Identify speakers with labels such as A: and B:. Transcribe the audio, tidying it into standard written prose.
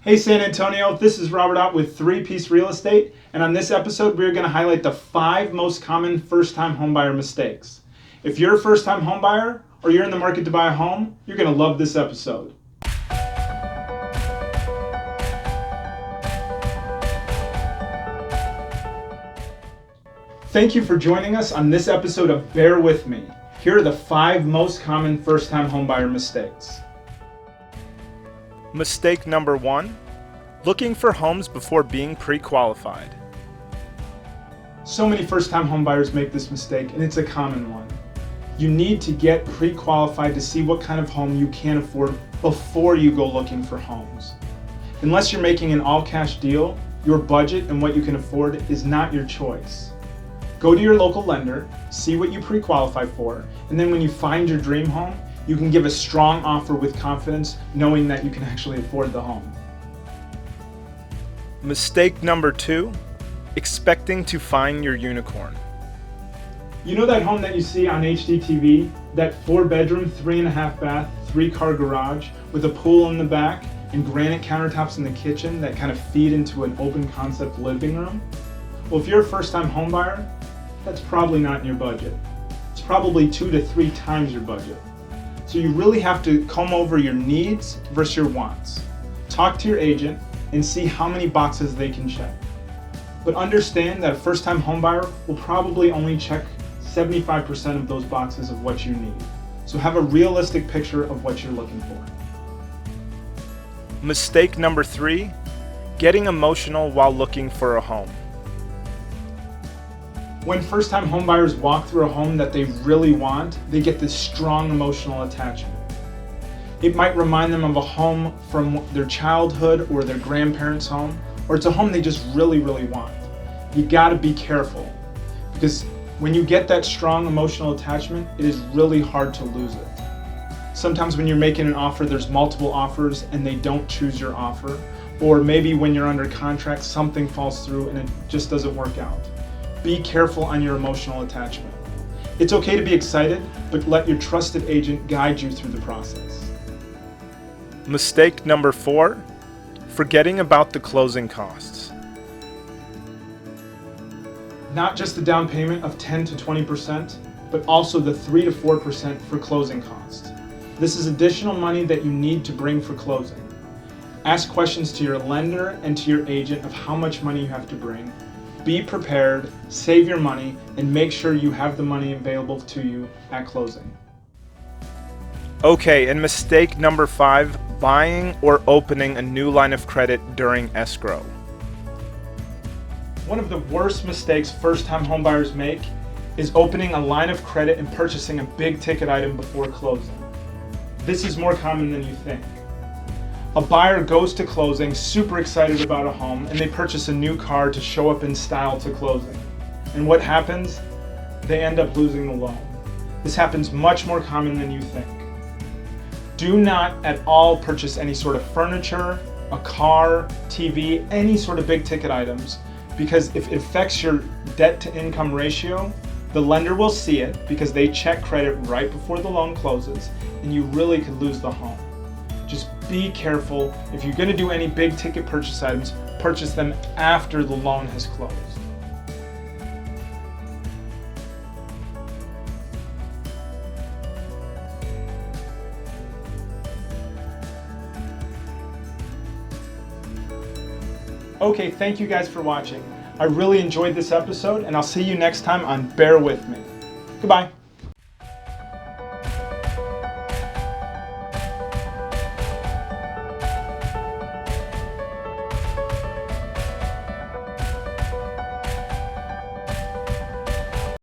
A: Hey San Antonio, this is Robert Ott with 3-Piece Real Estate, and on this episode we're going to highlight the 5 most common first-time homebuyer mistakes. If you're a first-time homebuyer or you're in the market to buy a home, you're going to love this episode. Thank you for joining us on this episode of Bear With Me. Here are the 5 most common first-time homebuyer mistakes.
B: Mistake number 1, looking for homes before being pre-qualified.
A: So many first-time homebuyers make this mistake, and it's a common one. You need to get pre-qualified to see what kind of home you can afford before you go looking for homes. Unless you're making an all-cash deal, your budget and what you can afford is not your choice. Go to your local lender, see what you pre-qualify for, and then when you find your dream home, you can give a strong offer with confidence, knowing that you can actually afford the home.
B: Mistake number 2, expecting to find your unicorn.
A: You know that home that you see on HDTV? That 4-bedroom, 3.5 bath, 3-car garage with a pool in the back and granite countertops in the kitchen that kind of feed into an open concept living room? Well, if you're a first-time homebuyer, that's probably not in your budget. It's probably 2 to 3 times your budget. So you really have to comb over your needs versus your wants. Talk to your agent and see how many boxes they can check. But understand that a first-time homebuyer will probably only check 75% of those boxes of what you need. So have a realistic picture of what you're looking for.
B: Mistake number 3, getting emotional while looking for a home.
A: When first-time homebuyers walk through a home that they really want, they get this strong emotional attachment. It might remind them of a home from their childhood or their grandparents' home, or it's a home they just really want. You gotta be careful, because when you get that strong emotional attachment, it is really hard to lose it. Sometimes when you're making an offer, there's multiple offers and they don't choose your offer, or maybe when you're under contract, something falls through and it just doesn't work out. Be careful on your emotional attachment. It's okay to be excited, but let your trusted agent guide you through the process.
B: Mistake number 4, forgetting about the closing costs.
A: Not just the down payment of 10 to 20%, but also the 3 to 4% for closing costs. This is additional money that you need to bring for closing. Ask questions to your lender and to your agent of how much money you have to bring. Be prepared, save your money, and make sure you have the money available to you at closing.
B: Okay, and mistake number 5, buying or opening a new line of credit during escrow.
A: One of the worst mistakes first-time homebuyers make is opening a line of credit and purchasing a big ticket item before closing. This is more common than you think. A buyer goes to closing super excited about a home and they purchase a new car to show up in style to closing. And what happens? They end up losing the loan. This happens much more common than you think. Do not at all purchase any sort of furniture, a car, TV, any sort of big ticket items, because if it affects your debt to income ratio, the lender will see it because they check credit right before the loan closes and you really could lose the home. Just be careful. If you're going to do any big ticket purchase items, purchase them after the loan has closed. Okay, thank you guys for watching. I really enjoyed this episode, and I'll see you next time on Bear With Me. Goodbye.